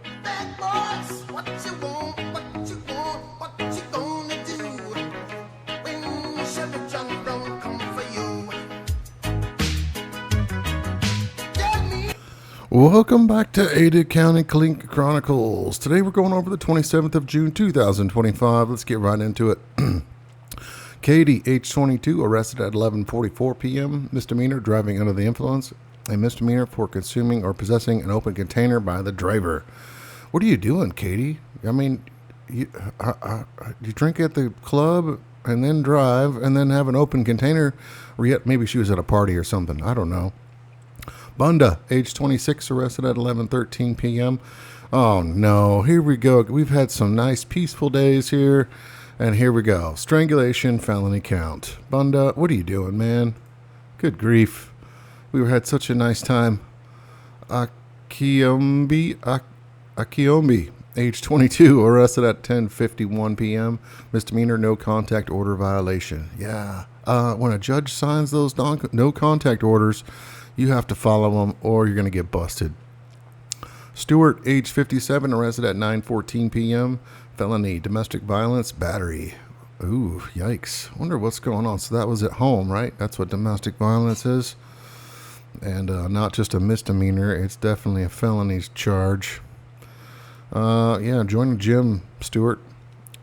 Bad boys, what you want, what you gonna do when Chevy John don't come for you? Tell me. Welcome back to Ada County Clink Chronicles. Today we're going over the 27th of June 2025. Let's get right into it. Katie, age 22, arrested at 11:44 p.m. Misdemeanor, driving under the influence. A misdemeanor for consuming or possessing an open container by the driver. What are you doing, Katie? I mean, you drink at the club and then drive and then have an open container, or yet maybe she was at a party or something. I don't know. Bunda, age 26, arrested at 11:13 p.m. Oh no, here we go. We've had some nice peaceful days here, and here we go. Strangulation, felony count. Bunda, what are you doing, man? Good grief. We had such a nice time. Akiombi, age 22, arrested at 10:51 p.m. Misdemeanor, no contact order violation. Yeah. When a judge signs those no contact orders, you have to follow them or you're going to get busted. Stewart, age 57, arrested at 9:14 p.m. Felony, domestic violence, battery. Ooh, yikes. Wonder what's going on. So that was at home, right? That's what domestic violence is. And not just a misdemeanor. It's definitely a felony charge. Yeah, join the gym, Stewart.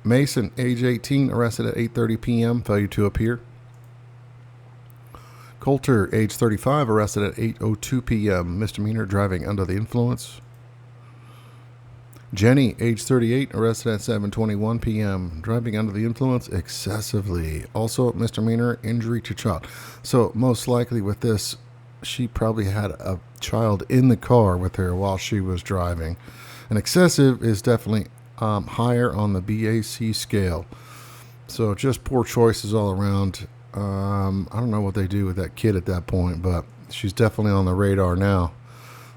Mason, age 18, arrested at 8:30 p.m. Failure to appear. Coulter, age 35, arrested at 8:02 p.m. Misdemeanor, driving under the influence. Jenny, age 38, arrested at 7:21 p.m. Driving under the influence excessively. Also, misdemeanor, injury to child. So, most likely with this, she probably had a child in the car with her while she was driving. And excessive is definitely higher on the BAC scale. So, just poor choices all around. I don't know what they do with that kid at that point, but she's definitely on the radar now.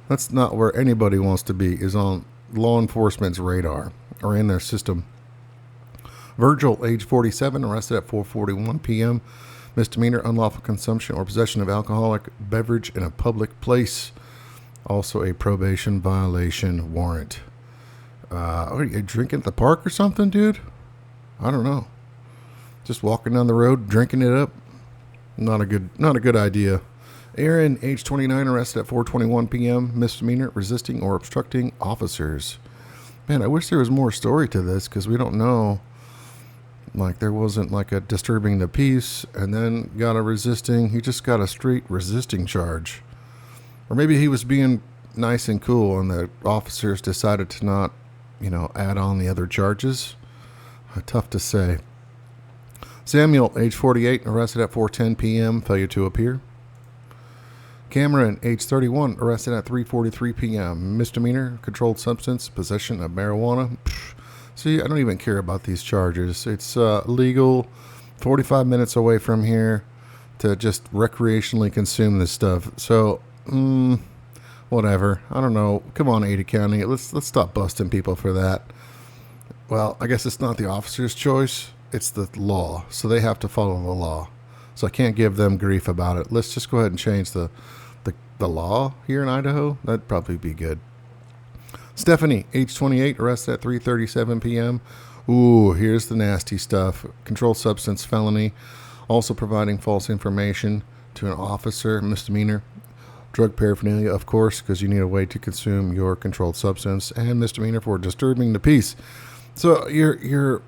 That's not where anybody wants to be, is on law enforcement's radar or in their system. Virgil, age 47, arrested at 4:41 p.m. Misdemeanor, unlawful consumption or possession of alcoholic beverage in a public place. Also a probation violation warrant. Are you drinking at the park or something, dude? I don't know. Just walking down the road, drinking it up. Not a good idea. Aaron, age 29, arrested at 4:21 p.m. Misdemeanor, resisting or obstructing officers. Man, I wish there was more story to this because we don't know. Like, there wasn't like a disturbing the peace and then got a resisting. He just got a straight resisting charge. Or maybe he was being nice and cool and the officers decided to not, add on the other charges. Tough to say. Samuel, age 48, arrested at 4:10 p.m. Failure to appear. Cameron, age 31, arrested at 3:43 p.m. Misdemeanor, controlled substance, possession of marijuana. See, I don't even care about these charges. It's legal 45 minutes away from here to just recreationally consume this stuff. So, whatever. I don't know. Come on, Ada County. Let's stop busting people for that. Well, I guess it's not the officer's choice. It's the law. So they have to follow the law. So I can't give them grief about it. Let's just go ahead and change the law here in Idaho. That'd probably be good. Stephanie, age 28, arrested at 3:37 p.m. Ooh, here's the nasty stuff. Controlled substance felony. Also providing false information to an officer, misdemeanor. Drug paraphernalia, of course, because you need a way to consume your controlled substance. And misdemeanor for disturbing the peace. So you're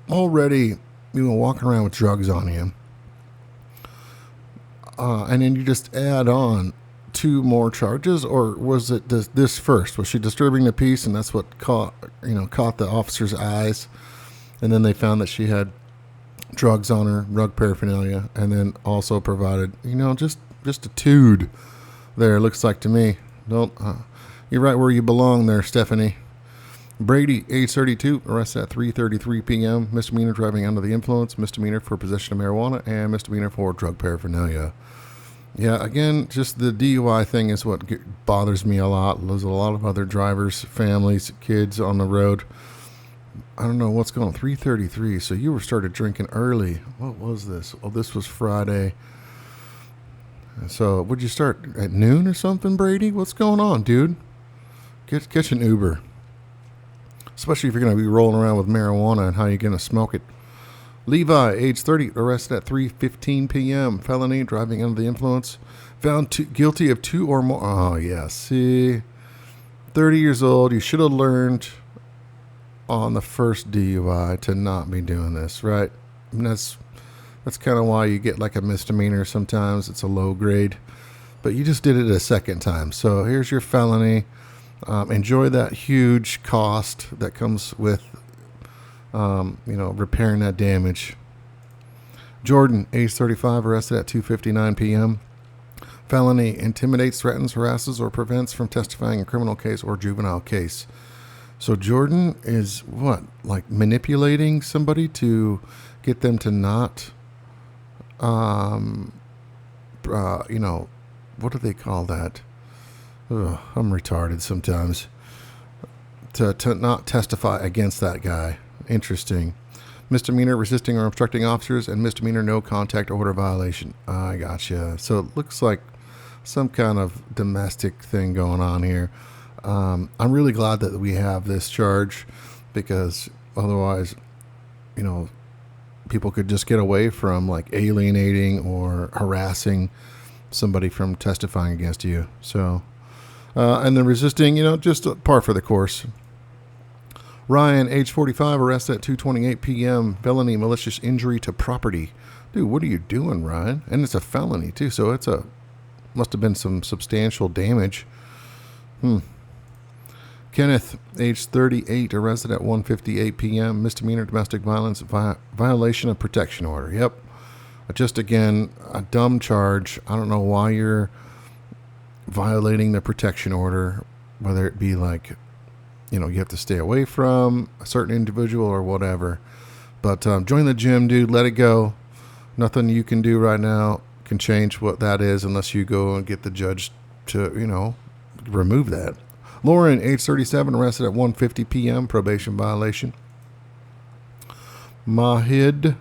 already walking around with drugs on you. And then you just add on 2 more charges, or was it this first? Was she disturbing the peace, and that's what caught the officer's eyes, and then they found that she had drugs on her, drug paraphernalia, and then also provided, just a tood there. Looks like to me. You're right where you belong there, Stephanie. Brady, age 32, arrested at 3:33 p.m. Misdemeanor, driving under the influence. Misdemeanor for possession of marijuana, and misdemeanor for drug paraphernalia. Yeah, again, just the DUI thing is what bothers me a lot. There's a lot of other drivers, families, kids on the road. I don't know what's going on. 3:33. So you started drinking early. What was this? Oh, this was Friday. So would you start at noon or something, Brady? What's going on, dude? Catch an Uber. especially if you're going to be rolling around with marijuana and how you're going to smoke it. Levi, age 30, arrested at 3:15 p.m. Felony, driving under the influence. Found guilty of 2 or more. Oh, yeah. See, 30 years old. You should have learned on the first DUI to not be doing this, right? And that's kind of why you get like a misdemeanor sometimes. It's a low grade. But you just did it a second time. So here's your felony. Enjoy that huge cost that comes with, repairing that damage. Jordan, age 35, arrested at 2:59 p.m. Felony, intimidates, threatens, harasses, or prevents from testifying in criminal case or juvenile case. So Jordan is what? Like manipulating somebody to get them to not, what do they call that? Ugh, I'm retarded sometimes. To not testify against that guy. Interesting. Misdemeanor, resisting or obstructing officers, and misdemeanor, no contact order violation. I gotcha. So it looks like some kind of domestic thing going on here. I'm really glad that we have this charge, because otherwise, people could just get away from like alienating or harassing somebody from testifying against you. So, and then resisting, just par for the course. Ryan, age 45, arrested at 2:28 p.m. Felony, malicious injury to property. Dude, what are you doing, Ryan? And it's a felony too, so must have been some substantial damage. Kenneth, age 38, arrested at 1:58 p.m. Misdemeanor, domestic violence, violation of protection order. Yep. Just again, a dumb charge. I don't know why you're violating the protection order, whether it be like, you have to stay away from a certain individual or whatever. But join the gym, dude. Let it go. Nothing you can do right now can change what that is unless you go and get the judge to, remove that. Lauren, age 37, arrested at 1:50 p.m. Probation violation. Majid,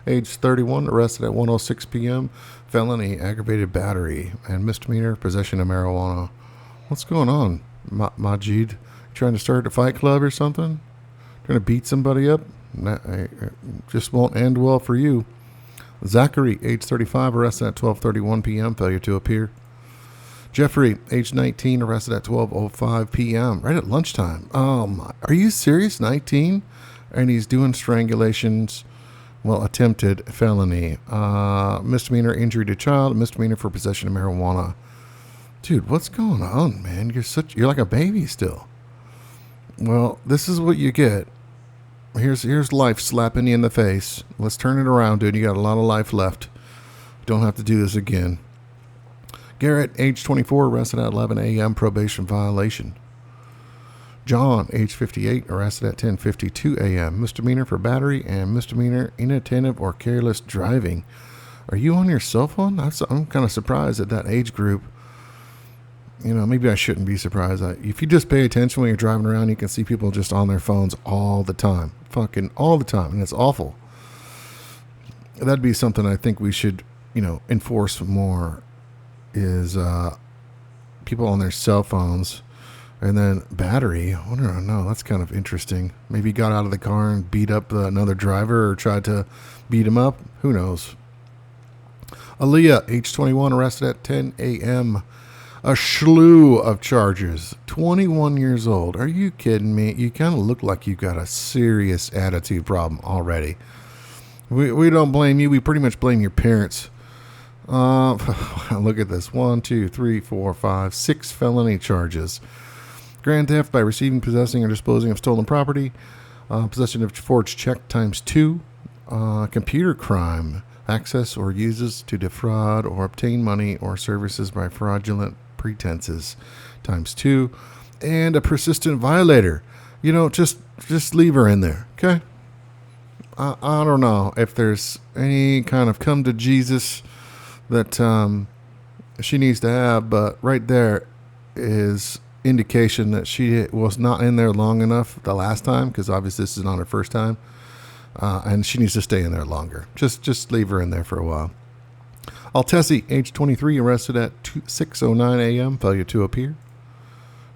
age 31, arrested at 1:06 p.m. Felony, aggravated battery, and misdemeanor, possession of marijuana. What's going on, Majid? Trying to start a fight club or something? Trying to beat somebody up? Just won't end well for you. Zachary, age 35, arrested at 12:31 p.m. Failure to appear. Jeffrey, age 19, arrested at 12:05 p.m. Right at lunchtime. Oh my! Are you serious? 19, and he's doing strangulations. Well, attempted felony, misdemeanor, injury to child, misdemeanor for possession of marijuana. Dude, what's going on, man? You're like a baby still. Well, this is what you get. Here's life slapping you in the face. Let's turn it around, dude. You got a lot of life left. Don't have to do this again. Garrett, age 24, arrested at 11 a.m. Probation violation. John, age 58, arrested at 10:52 a.m. Misdemeanor for battery and misdemeanor inattentive or careless driving. Are you on your cell phone? I'm kind of surprised at that age group. Maybe I shouldn't be surprised. If you just pay attention when you're driving around, you can see people just on their phones all the time. Fucking all the time. And it's awful. That'd be something I think we should, enforce more, is people on their cell phones. And then battery. I don't know. That's kind of interesting. Maybe he got out of the car and beat up another driver or tried to beat him up. Who knows? Aaliyah, age 21, arrested at 10 a.m. A slew of charges. 21 years old. Are you kidding me? You kind of look like you got a serious attitude problem already. We don't blame you. We pretty much blame your parents. Look at this. 1, 2, 3, 4, 5, 6 felony charges. Grand theft by receiving, possessing, or disposing of stolen property. Possession of forged check ×2. Computer crime. Access or uses to defraud or obtain money or services by fraudulent pretenses ×2. And a persistent violator. Just leave her in there, okay? I don't know if there's any kind of come to Jesus that she needs to have, but right there is indication that she was not in there long enough the last time, because obviously this is not her first time, and she needs to stay in there longer. Just leave her in there for a while. Altesi, age 23, arrested at 6:09 a.m. Failure to appear.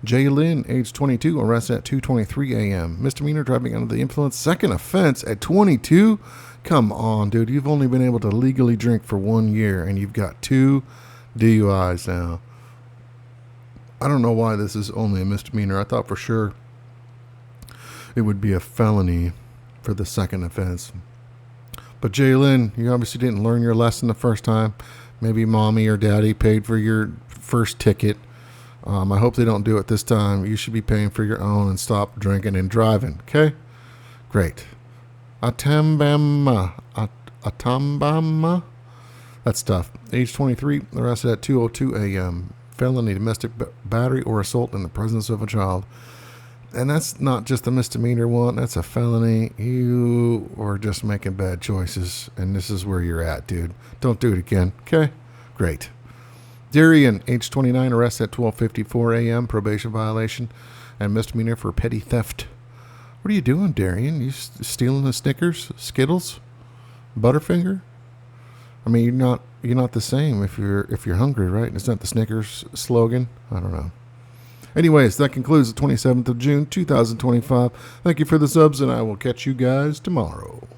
Jay Lynn, age 22, arrested at 2:23 a.m. Misdemeanor driving under the influence. Second offense at 22? Come on, dude. You've only been able to legally drink for 1 year, and you've got 2 DUIs now. I don't know why this is only a misdemeanor. I thought for sure it would be a felony for the second offense. But Jalen, you obviously didn't learn your lesson the first time. Maybe mommy or daddy paid for your first ticket. I hope they don't do it this time. You should be paying for your own and stop drinking and driving. Okay? Great. Atambama. That's tough. Age 23, arrested at 2:02 a.m. Felony domestic battery or assault in the presence of a child. And that's not just a misdemeanor one. That's a felony. You are just making bad choices, and this is where you're at, dude. Don't do it again. Okay? Great. Darian, age 29, arrested at 12:54 a.m. Probation violation and misdemeanor for petty theft. What are you doing, Darian? You stealing the Snickers, Skittles, Butterfinger? I mean, you're not the same if you're hungry, right? It's not the Snickers slogan. I don't know. Anyways, that concludes the 27th of June, 2025. Thank you for the subs, and I will catch you guys tomorrow.